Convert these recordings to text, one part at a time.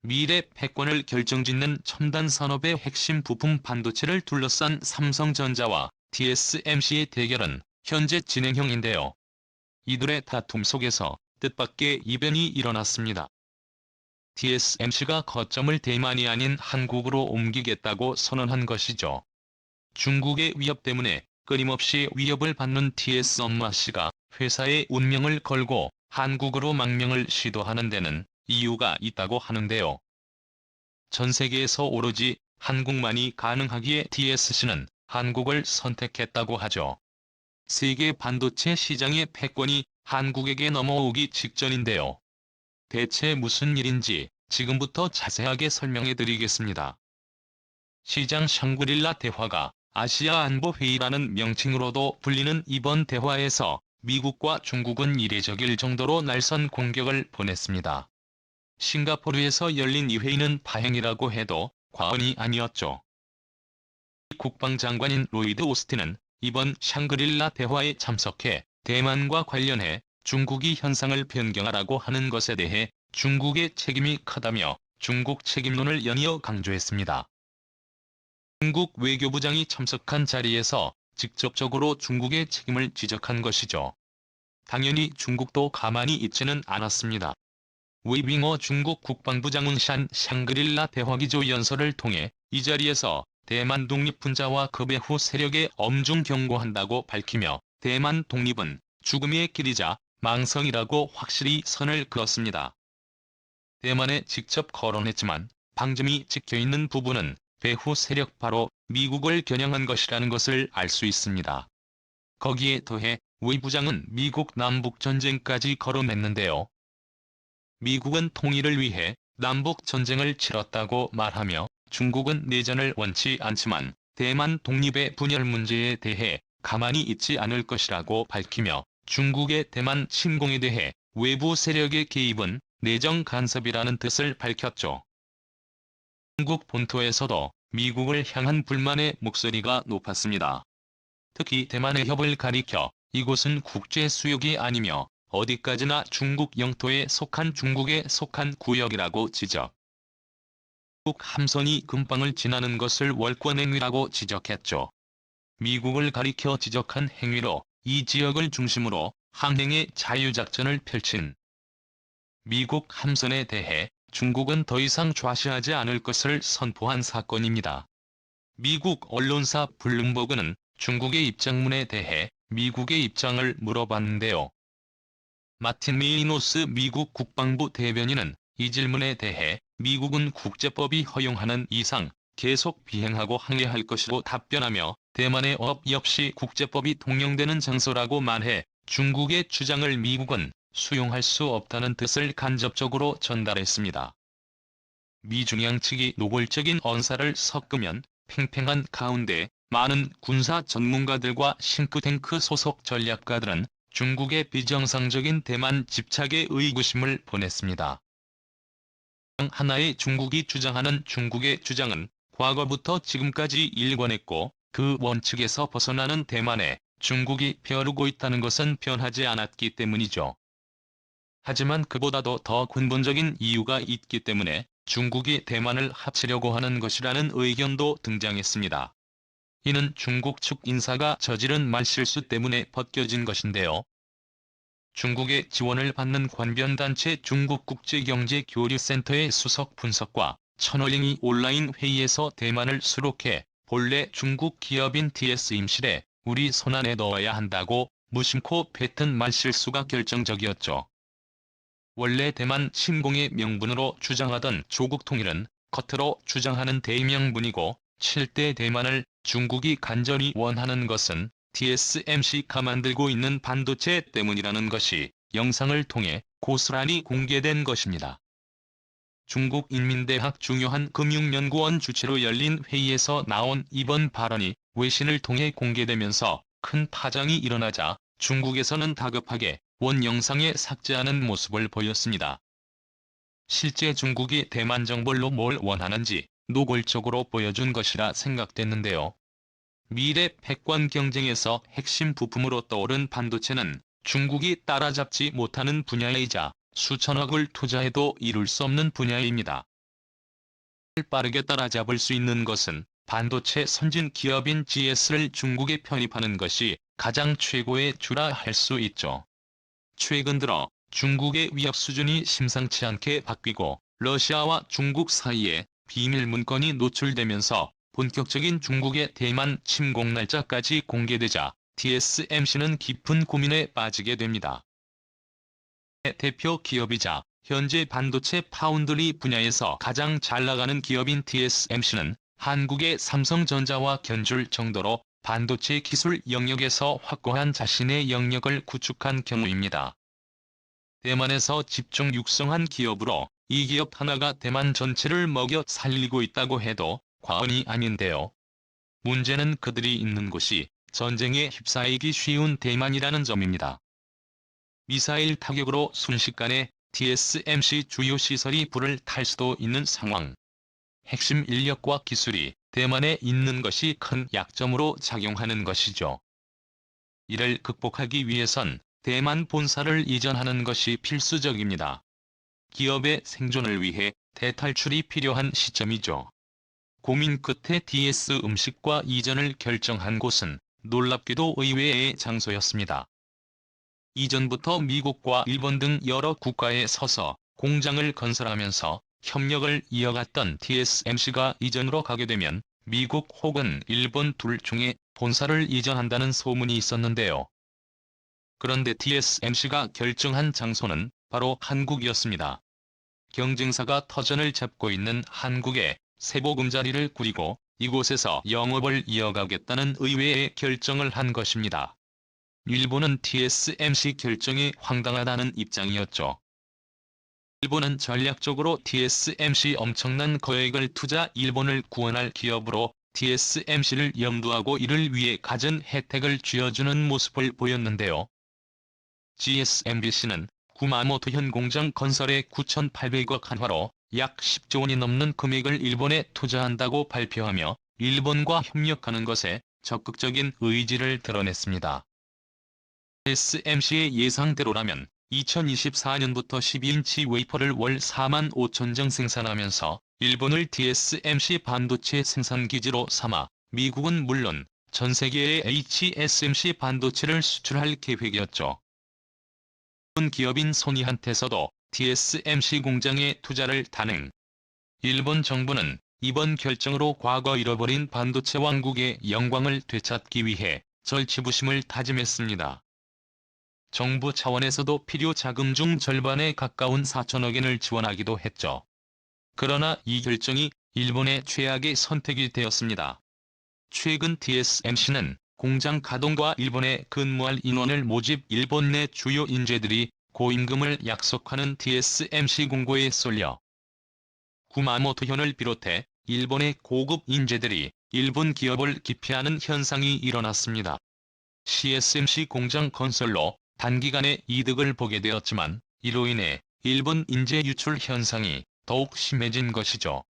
미래 패권을 결정짓는 첨단 산업의 핵심 부품 반도체를 둘러싼 삼성전자와 TSMC의 대결은 현재 진행형인데요. 이들의 다툼 속에서 뜻밖의 이변이 일어났습니다. TSMC가 거점을 대만이 아닌 한국으로 옮기겠다고 선언한 것이죠. 중국의 위협 때문에 끊임없이 위협을 받는 TSMC가 회사의 운명을 걸고 한국으로 망명을 시도하는 데는 이유가 있다고 하는데요. 전 세계에서 오로지 한국만이 가능하기에 TSC는 한국을 선택했다고 하죠. 세계 반도체 시장의 패권이 한국에게 넘어오기 직전인데요. 대체 무슨 일인지 지금부터 자세하게 설명해 드리겠습니다. 시장 샹그릴라 대화가 아시아 안보 회의라는 명칭으로도 불리는 이번 대화에서 미국과 중국은 이례적일 정도로 날선 공격을 보냈습니다. 싱가포르에서 열린 이 회의는 파행이라고 해도 과언이 아니었죠. 국방장관인 로이드 오스틴은 이번 샹그릴라 대화에 참석해 대만과 관련해 중국이 현상을 변경하라고 하는 것에 대해 중국의 책임이 크다며 중국 책임론을 연이어 강조했습니다. 중국 외교부장이 참석한 자리에서 직접적으로 중국의 책임을 지적한 것이죠. 당연히 중국도 가만히 있지는 않았습니다. 웨이빙어 중국 국방부 장훈 샨 샹그릴라 대화기조 연설을 통해 이 자리에서 대만 독립분자와 그 배후 세력에 엄중 경고한다고 밝히며 대만 독립은 죽음의 길이자 망성이라고 확실히 선을 그었습니다. 대만에 직접 거론했지만 방점이 찍혀있는 부분은 배후 세력 바로 미국을 겨냥한 것이라는 것을 알 수 있습니다. 거기에 더해 웨이 부장은 미국 남북전쟁까지 거론했는데요. 미국은 통일을 위해 남북전쟁을 치렀다고 말하며 중국은 내전을 원치 않지만 대만 독립의 분열 문제에 대해 가만히 있지 않을 것이라고 밝히며 중국의 대만 침공에 대해 외부 세력의 개입은 내정 간섭이라는 뜻을 밝혔죠. 중국 본토에서도 미국을 향한 불만의 목소리가 높았습니다. 특히 대만의 협을 가리켜 이곳은 국제 수역이 아니며 어디까지나 중국 영토에 속한 중국에 속한 구역이라고 지적. 미국 함선이 근방을 지나는 것을 월권행위라고 지적했죠. 미국을 가리켜 지적한 행위로 이 지역을 중심으로 항행의 자유작전을 펼친 미국 함선에 대해 중국은 더 이상 좌시하지 않을 것을 선포한 사건입니다. 미국 언론사 블룸버그는 중국의 입장문에 대해 미국의 입장을 물어봤는데요. 마틴 밀리노스 미국 국방부 대변인은 이 질문에 대해 미국은 국제법이 허용하는 이상 계속 비행하고 항해할 것이고 답변하며 대만의 업 역시 국제법이 통용되는 장소라고 말해 중국의 주장을 미국은 수용할 수 없다는 뜻을 간접적으로 전달했습니다. 미중 양측이 노골적인 언사를 섞으면 팽팽한 가운데 많은 군사 전문가들과 싱크탱크 소속 전략가들은 중국의 비정상적인 대만 집착에 의구심을 보냈습니다. 하나의 중국이 주장하는 중국의 주장은 과거부터 지금까지 일관했고 그 원칙에서 벗어나는 대만에 중국이 벼르고 있다는 것은 변하지 않았기 때문이죠. 하지만 그보다도 더 근본적인 이유가 있기 때문에 중국이 대만을 합치려고 하는 것이라는 의견도 등장했습니다. 이는 중국 측 인사가 저지른 말실수 때문에 벗겨진 것인데요. 중국의 지원을 받는 관변단체 중국국제경제교류센터의 수석 분석과 천월링이 온라인 회의에서 대만을 수록해 본래 중국 기업인 TS임실에 우리 손안에 넣어야 한다고 무심코 뱉은 말실수가 결정적이었죠. 원래 대만 침공의 명분으로 주장하던 조국 통일은 겉으로 주장하는 대명분이고 7대 대만을 중국이 간절히 원하는 것은 TSMC가 만들고 있는 반도체 때문이라는 것이 영상을 통해 고스란히 공개된 것입니다. 중국인민대학 중요한 금융연구원 주최로 열린 회의에서 나온 이번 발언이 외신을 통해 공개되면서 큰 파장이 일어나자 중국에서는 다급하게 원 영상에 삭제하는 모습을 보였습니다. 실제 중국이 대만 정벌로 뭘 원하는지 노골적으로 보여준 것이라 생각됐는데요. 미래 패권 경쟁에서 핵심 부품으로 떠오른 반도체는 중국이 따라잡지 못하는 분야이자 수천억을 투자해도 이룰 수 없는 분야입니다. 빠르게 따라잡을 수 있는 것은 반도체 선진 기업인 GS를 중국에 편입하는 것이 가장 최고의 주라 할 수 있죠. 최근 들어 중국의 위협 수준이 심상치 않게 바뀌고 러시아와 중국 사이에 비밀 문건이 노출되면서 본격적인 중국의 대만 침공 날짜까지 공개되자 TSMC는 깊은 고민에 빠지게 됩니다. 대표 기업이자 현재 반도체 파운드리 분야에서 가장 잘 나가는 기업인 TSMC는 한국의 삼성전자와 견줄 정도로 반도체 기술 영역에서 확고한 자신의 영역을 구축한 경우입니다. 대만에서 집중 육성한 기업으로 이 기업 하나가 대만 전체를 먹여 살리고 있다고 해도 과언이 아닌데요. 문제는 그들이 있는 곳이 전쟁에 휩싸이기 쉬운 대만이라는 점입니다. 미사일 타격으로 순식간에 TSMC 주요 시설이 불을 탈 수도 있는 상황. 핵심 인력과 기술이 대만에 있는 것이 큰 약점으로 작용하는 것이죠. 이를 극복하기 위해선 대만 본사를 이전하는 것이 필수적입니다. 기업의 생존을 위해 대탈출이 필요한 시점이죠. 고민 끝에 TS음식과 이전을 결정한 곳은 놀랍게도 의외의 장소였습니다. 이전부터 미국과 일본 등 여러 국가에 서서 공장을 건설하면서 협력을 이어갔던 TSMC가 이전으로 가게 되면 미국 혹은 일본 둘 중에 본사를 이전한다는 소문이 있었는데요. 그런데 TSMC가 결정한 장소는 바로 한국이었습니다. 경쟁사가 터전을 잡고 있는 한국에 새 보금자리를 꾸리고 이곳에서 영업을 이어가겠다는 의외의 결정을 한 것입니다. 일본은 TSMC 결정이 황당하다는 입장이었죠. 일본은 전략적으로 TSMC 엄청난 거액을 투자 일본을 구원할 기업으로 TSMC를 염두하고 이를 위해 갖은 혜택을 쥐어주는 모습을 보였는데요. GSMBC는 구마모토 현 공장 건설에 9,800억 한화로 약 10조 원이 넘는 금액을 일본에 투자한다고 발표하며 일본과 협력하는 것에 적극적인 의지를 드러냈습니다. TSMC의 예상대로라면 2024년부터 12인치 웨이퍼를 월 4만 5천 정 생산하면서 일본을 TSMC 반도체 생산기지로 삼아 미국은 물론 전 세계에 HSMC 반도체를 수출할 계획이었죠. 일본 기업인 소니한테서도 TSMC 공장에 투자를 단행. 일본 정부는 이번 결정으로 과거 잃어버린 반도체 왕국의 영광을 되찾기 위해 절치부심을 다짐했습니다. 정부 차원에서도 필요 자금 중 절반에 가까운 4천억 엔을 지원하기도 했죠. 그러나 이 결정이 일본의 최악의 선택이 되었습니다. 최근 TSMC는 공장 가동과 일본에 근무할 인원을 모집 일본 내 주요 인재들이 고임금을 약속하는 TSMC 공고에 쏠려 구마모토 현을 비롯해 일본의 고급 인재들이 일본 기업을 기피하는 현상이 일어났습니다. TSMC 공장 건설로 단기간에 이득을 보게 되었지만 이로 인해 일본 인재 유출 현상이 더욱 심해진 것이죠.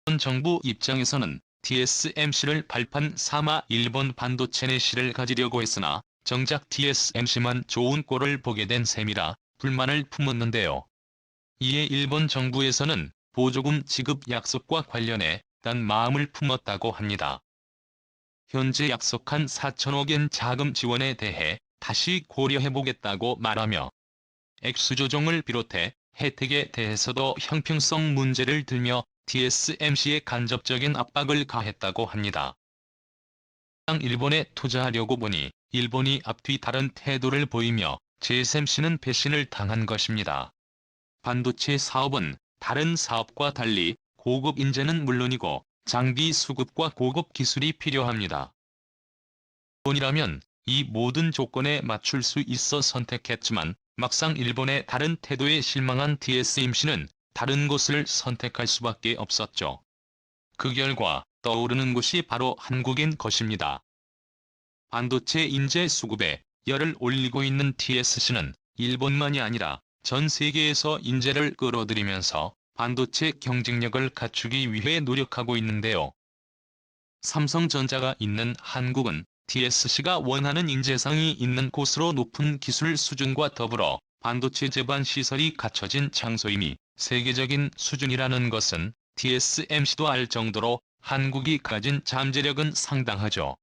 일본 정부 입장에서는 TSMC를 발판 삼아 일본 반도체 내실을 가지려고 했으나 정작 TSMC만 좋은 꼴을 보게 된 셈이라 불만을 품었는데요. 이에 일본 정부에서는 보조금 지급 약속과 관련해 단 마음을 품었다고 합니다. 현재 약속한 4천억 엔 자금 지원에 대해 다시 고려해보겠다고 말하며 액수 조정을 비롯해 혜택에 대해서도 형평성 문제를 들며 TSMC에 간접적인 압박을 가했다고 합니다. 일본에 투자하려고 보니 일본이 앞뒤 다른 태도를 보이며 TSMC는 배신을 당한 것입니다. 반도체 사업은 다른 사업과 달리 고급 인재는 물론이고 장비 수급과 고급 기술이 필요합니다. 일본이라면 이 모든 조건에 맞출 수 있어 선택했지만 막상 일본의 다른 태도에 실망한 TSMC는 다른 곳을 선택할 수밖에 없었죠. 그 결과 떠오르는 곳이 바로 한국인 것입니다. 반도체 인재 수급에 열을 올리고 있는 TSC는 일본만이 아니라 전 세계에서 인재를 끌어들이면서 반도체 경쟁력을 갖추기 위해 노력하고 있는데요. 삼성전자가 있는 한국은 TSC가 원하는 인재상이 있는 곳으로 높은 기술 수준과 더불어 반도체 제반 시설이 갖춰진 장소임이 세계적인 수준이라는 것은 TSMC도 알 정도로 한국이 가진 잠재력은 상당하죠.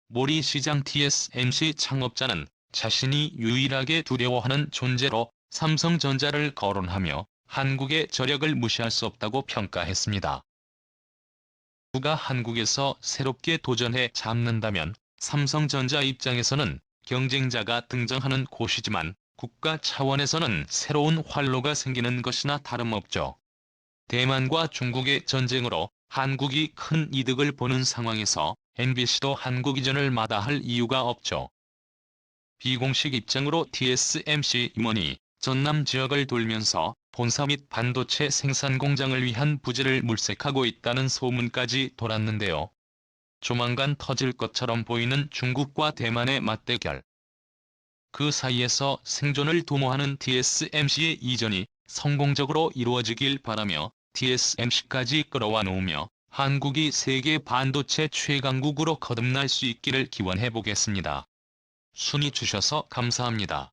모리시장 TSMC 창업자는 자신이 유일하게 두려워하는 존재로 삼성전자를 거론하며 한국의 저력을 무시할 수 없다고 평가했습니다. 누가 한국에서 새롭게 도전해 잡는다면 삼성전자 입장에서는 경쟁자가 등장하는 곳이지만 국가 차원에서는 새로운 활로가 생기는 것이나 다름없죠. 대만과 중국의 전쟁으로 한국이 큰 이득을 보는 상황에서 MBC도 한국 이전을 마다할 이유가 없죠. 비공식 입장으로 TSMC 임원이 전남 지역을 돌면서 본사 및 반도체 생산 공장을 위한 부지를 물색하고 있다는 소문까지 돌았는데요. 조만간 터질 것처럼 보이는 중국과 대만의 맞대결. 그 사이에서 생존을 도모하는 TSMC의 이전이 성공적으로 이루어지길 바라며 TSMC까지 끌어와 놓으며 한국이 세계 반도체 최강국으로 거듭날 수 있기를 기원해 보겠습니다. 순위 주셔서 감사합니다.